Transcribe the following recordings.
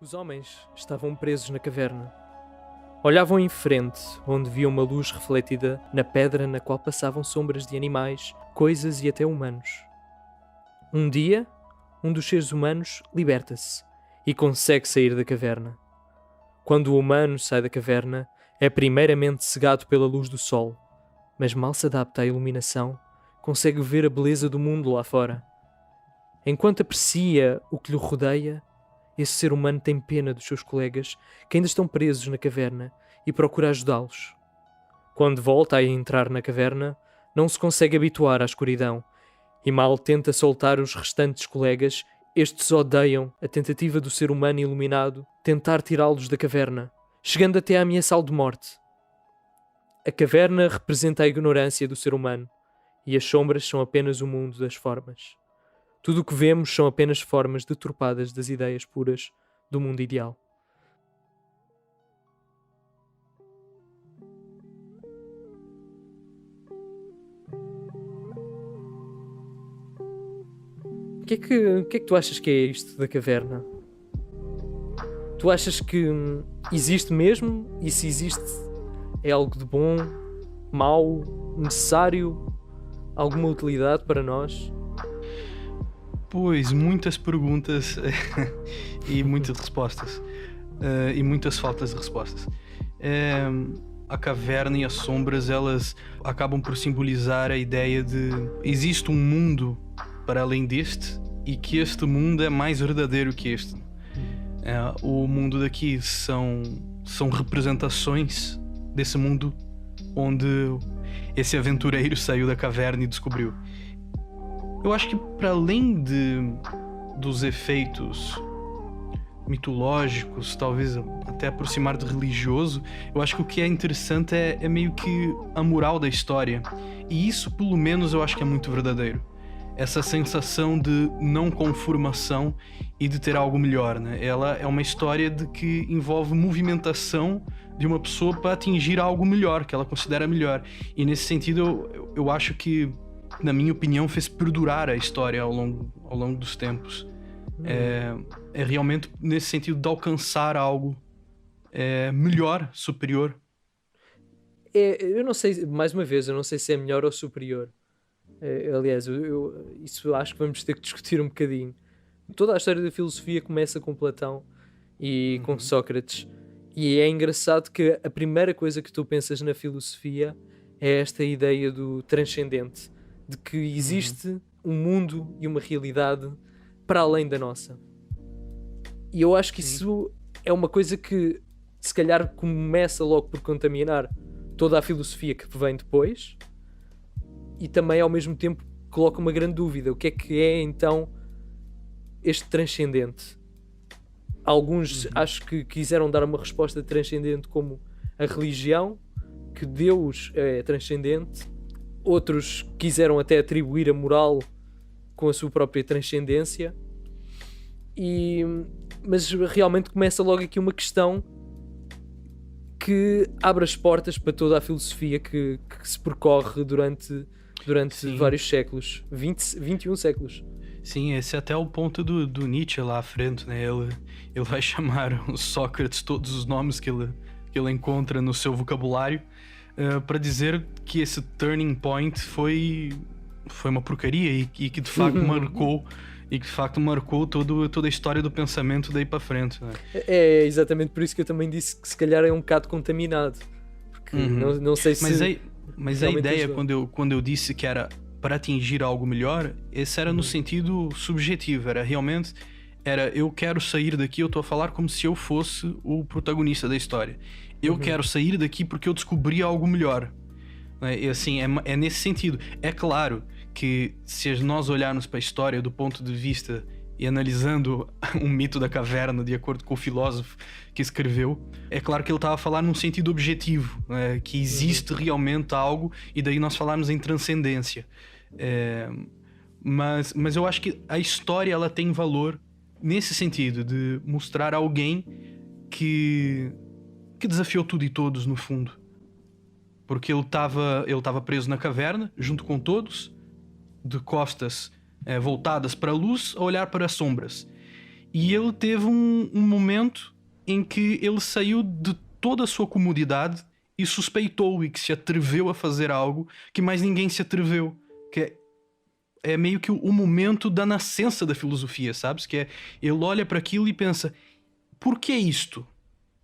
Os homens estavam presos na caverna. Olhavam em frente, onde viam uma luz refletida na pedra na qual passavam sombras de animais, coisas e até humanos. Um dia, um dos seres humanos liberta-se e consegue sair da caverna. Quando o humano sai da caverna, é primeiramente cegado pela luz do sol, mas mal se adapta à iluminação, consegue ver a beleza do mundo lá fora. Enquanto aprecia o que lhe rodeia, esse ser humano tem pena dos seus colegas que ainda estão presos na caverna e procura ajudá-los. Quando volta a entrar na caverna, não se consegue habituar à escuridão e mal tenta soltar os restantes colegas, estes odeiam a tentativa do ser humano iluminado tentar tirá-los da caverna, chegando até a ameaçá-lo de morte. A caverna representa a ignorância do ser humano e as sombras são apenas o mundo das formas. Tudo o que vemos são apenas formas deturpadas das ideias puras do mundo ideal. O que é que tu achas que é isto da caverna? Tu achas que existe mesmo? E se existe, é algo de bom, mau, necessário, alguma utilidade para nós? Pois, muitas perguntas e muitas respostas. E muitas faltas de respostas. A caverna e as sombras, elas acabam por simbolizar a ideia de existe um mundo para além deste e que este mundo é mais verdadeiro que este. O mundo daqui são representações desse mundo onde esse aventureiro saiu da caverna e descobriu. Eu acho que para além dos efeitos mitológicos, talvez até aproximar de religioso, eu acho que o que é interessante é meio que a moral da história. E isso, pelo menos, eu acho que é muito verdadeiro. Essa sensação de não conformação e de ter algo melhor, né? Ela é uma história de que envolve movimentação de uma pessoa para atingir algo melhor, que ela considera melhor. E nesse sentido, eu acho que, na minha opinião, fez perdurar a história ao longo dos tempos. É realmente nesse sentido de alcançar algo melhor, superior. Eu não sei, mais uma vez, eu não sei se é melhor ou superior. Aliás, isso acho que vamos ter que discutir um bocadinho. Toda a história da filosofia começa com Platão e com Sócrates. E é engraçado que a primeira coisa que tu pensas na filosofia é esta ideia do transcendente, de que existe um mundo e uma realidade para além da nossa. E eu acho que isso é uma coisa que se calhar começa logo por contaminar toda a filosofia que vem depois e também ao mesmo tempo coloca uma grande dúvida. O que é então este transcendente? Alguns acho que quiseram dar uma resposta transcendente como a religião, que Deus é transcendente. Outros quiseram até atribuir a moral com a sua própria transcendência. Mas realmente começa logo aqui uma questão que abre as portas para toda a filosofia que se percorre durante vários séculos, 21 séculos. Sim, esse é até o ponto do Nietzsche lá à frente, né? Ele vai chamar o Sócrates todos os nomes que ele encontra no seu vocabulário para dizer que esse turning point foi uma porcaria e que de facto marcou toda a história do pensamento daí para frente, né? É exatamente por isso que eu também disse que se calhar é um bocado contaminado, porque não sei se... Mas a ideia, quando eu disse que era para atingir algo melhor, esse era no sentido subjetivo, eu quero sair daqui, eu estou a falar como se eu fosse o protagonista da história. Eu quero sair daqui porque eu descobri algo melhor. E assim, é nesse sentido. É claro que se nós olharmos para a história do ponto de vista e analisando um mito da caverna de acordo com o filósofo que escreveu, é claro que ele estava a falar num sentido objetivo, que existe realmente algo, e daí nós falarmos em transcendência. Mas eu acho que a história ela tem valor nesse sentido de mostrar alguém que desafiou tudo e todos no fundo, porque ele estava preso na caverna junto com todos, de costas voltadas para a luz, a olhar para as sombras. E ele teve um momento em que ele saiu de toda a sua comodidade e suspeitou, e que se atreveu a fazer algo que mais ninguém se atreveu. Que é meio que o momento da nascença da filosofia, sabes? Que é, ele olha para aquilo e pensa, por que isto?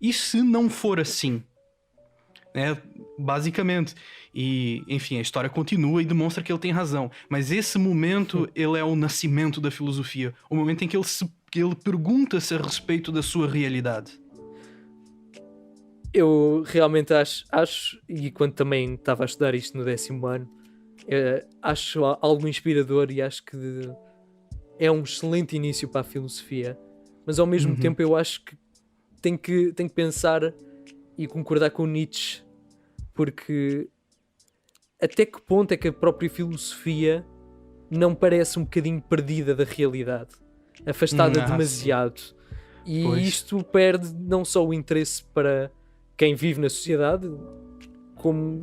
E se não for assim? Basicamente. E, enfim, a história continua e demonstra que ele tem razão. Mas esse momento, ele é o nascimento da filosofia. O momento em que ele pergunta-se a respeito da sua realidade. Eu realmente acho, e quando também estava a estudar isto no 10º ano, acho algo inspirador e acho que é um excelente início para a filosofia. Mas ao mesmo tempo eu acho que tem que pensar e concordar com Nietzsche, porque até que ponto é que a própria filosofia não parece um bocadinho perdida da realidade, afastada demasiado, e pois. isto perde não só o interesse para quem vive na sociedade, como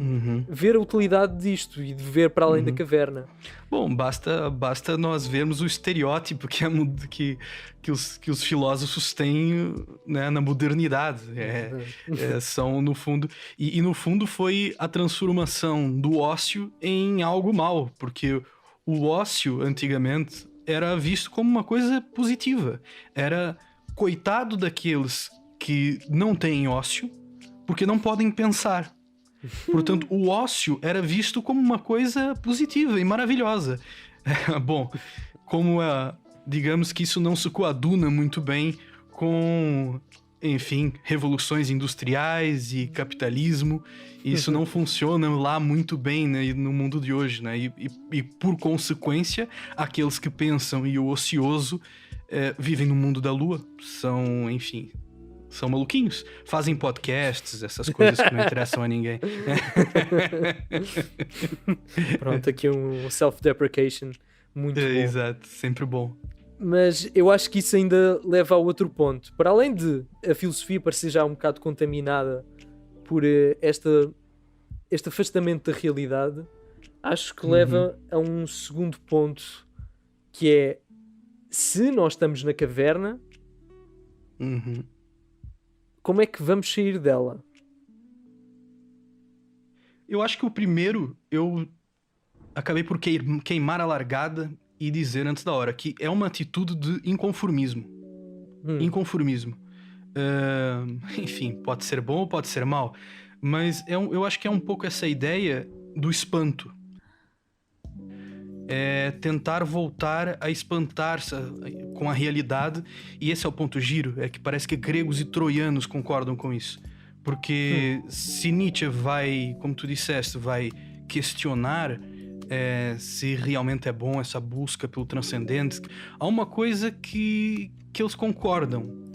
ver a utilidade disto e de ver para além da caverna. Bom, basta nós vermos o estereótipo que os filósofos têm, né, na modernidade. São, no fundo... E no fundo foi a transformação do ócio em algo mau, porque o ócio, antigamente, era visto como uma coisa positiva. Era coitado daqueles que não têm ócio, porque não podem pensar. Portanto, o ócio era visto como uma coisa positiva e maravilhosa. Bom, digamos que isso não se coaduna muito bem com, enfim, revoluções industriais e capitalismo. Isso não funciona lá muito bem, né, no mundo de hoje, né? E por consequência, aqueles que pensam e o ocioso vivem no mundo da lua. São maluquinhos. Fazem podcasts, essas coisas que não interessam a ninguém. Pronto, aqui um self-deprecation muito bom. Exato, sempre bom. Mas eu acho que isso ainda leva a outro ponto. Para além de a filosofia parecer já um bocado contaminada por este afastamento da realidade, acho que leva a um segundo ponto, que é, se nós estamos na caverna, como é que vamos sair dela? Eu acho que o primeiro, eu acabei por queimar a largada e dizer antes da hora, que é uma atitude de inconformismo. Inconformismo. Enfim, pode ser bom ou pode ser mal, mas eu acho que é um pouco essa ideia do espanto. É tentar voltar a espantar-se com a realidade, e esse é o ponto giro, é que parece que gregos e troianos concordam com isso. Porque se Nietzsche vai, como tu disseste, vai questionar se realmente é bom essa busca pelo transcendente, há uma coisa que eles concordam.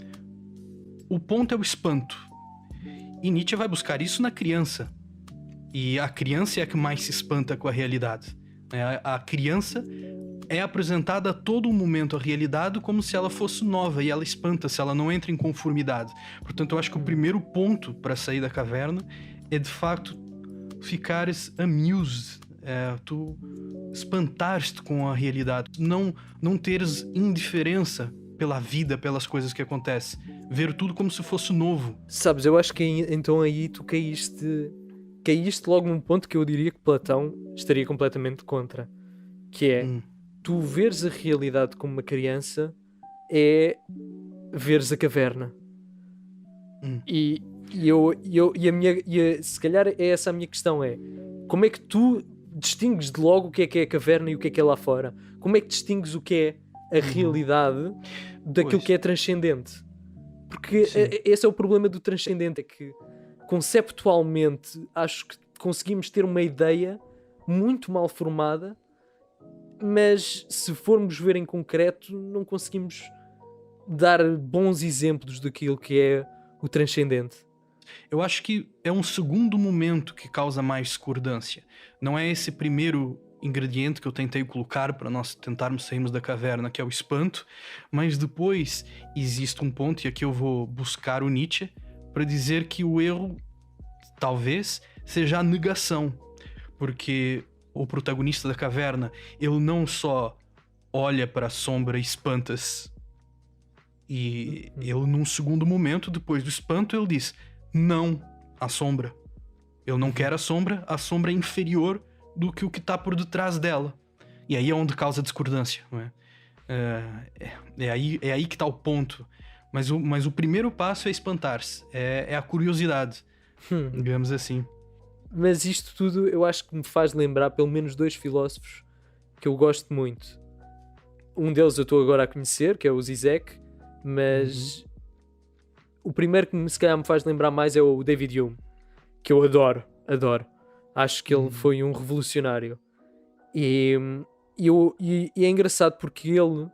O ponto é o espanto. E Nietzsche vai buscar isso na criança. E a criança é a que mais se espanta com a realidade. A criança é apresentada a todo momento a realidade como se ela fosse nova, e ela espanta se ela não entra em conformidade. Portanto, eu acho que o primeiro ponto para sair da caverna é, de facto, ficares amused, tu espantares-te com a realidade, não teres indiferença pela vida, pelas coisas que acontecem, ver tudo como se fosse novo. Sabes, eu acho que então aí tu caíste logo num ponto que eu diria que Platão estaria completamente contra, que é tu veres a realidade como uma criança é veres a caverna. Se calhar é essa a minha questão, é como é que tu distingues de logo o que é a caverna e o que é lá fora? Como é que distingues o que é a realidade daquilo que é transcendente? Porque esse é o problema do transcendente, é que conceptualmente acho que conseguimos ter uma ideia muito mal formada, mas se formos ver em concreto não conseguimos dar bons exemplos daquilo que é o transcendente. Eu acho que é um segundo momento que causa mais discordância. Não é esse primeiro ingrediente que eu tentei colocar para nós tentarmos sairmos da caverna, que é o espanto, mas depois existe um ponto, e aqui eu vou buscar o Nietzsche, para dizer que o erro, talvez, seja a negação. Porque o protagonista da caverna, ele não só olha para a sombra e espanta-se, E ele, num segundo momento, depois do espanto, ele diz: não, a sombra. Eu não quero a sombra é inferior do que o que está por detrás dela. E aí é onde causa discordância, não é? É aí que está o ponto. Mas o primeiro passo é espantar-se, é a curiosidade, digamos assim. Mas isto tudo eu acho que me faz lembrar pelo menos 2 filósofos que eu gosto muito. Um deles eu estou agora a conhecer, que é o Zizek, mas o primeiro que se calhar me faz lembrar mais é o David Hume, que eu adoro. Acho que ele foi um revolucionário. E é engraçado porque ele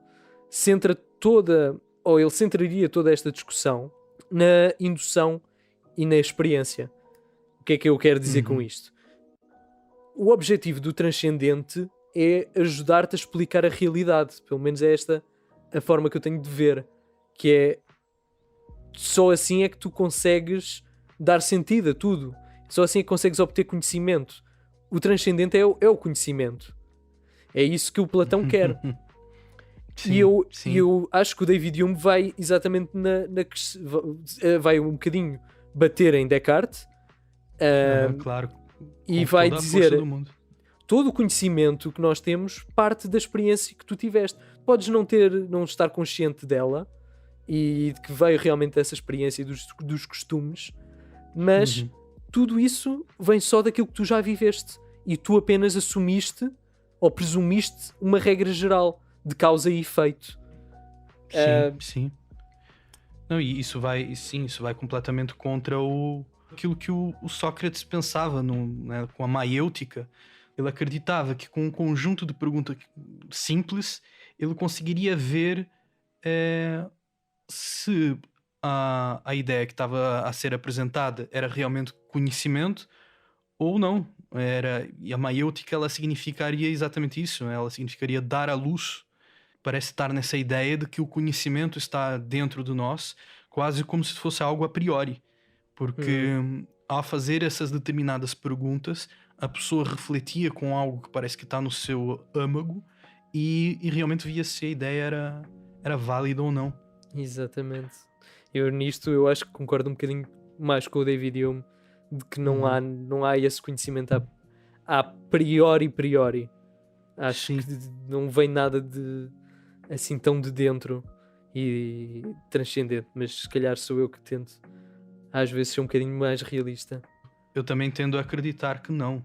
ele centraria toda esta discussão na indução e na experiência. O que é que eu quero dizer com isto? O objetivo do transcendente é ajudar-te a explicar a realidade. Pelo menos é esta a forma que eu tenho de ver. Que é só assim é que tu consegues dar sentido a tudo. Só assim é que consegues obter conhecimento. O transcendente é o conhecimento. É isso que o Platão quer. Sim, e eu acho que o David Hume vai exatamente vai um bocadinho bater em Descartes. Claro. E Com vai toda a dizer: força do mundo. todo o conhecimento que nós temos parte da experiência que tu tiveste. Podes não estar consciente dela e de que veio realmente dessa experiência dos costumes, mas tudo isso vem só daquilo que tu já viveste e tu apenas assumiste ou presumiste uma regra geral de causa e efeito. Sim. Não, e isso vai completamente contra aquilo que o Sócrates pensava né, com a maiêutica. Ele acreditava que com um conjunto de perguntas simples ele conseguiria ver se a ideia que estava a ser apresentada era realmente conhecimento ou não. E a maiêutica, ela significaria exatamente isso. Ela significaria dar à luz. Parece estar nessa ideia de que o conhecimento está dentro de nós, quase como se fosse algo a priori. Porque ao fazer essas determinadas perguntas, a pessoa refletia com algo que parece que está no seu âmago e realmente via se a ideia era válida ou não. Exatamente. Eu acho que concordo um bocadinho mais com o David Hume de que não há esse conhecimento a priori. Acho que não vem nada de assim tão de dentro e transcendente, mas se calhar sou eu que tento às vezes ser um bocadinho mais realista. Eu também tendo a acreditar que não.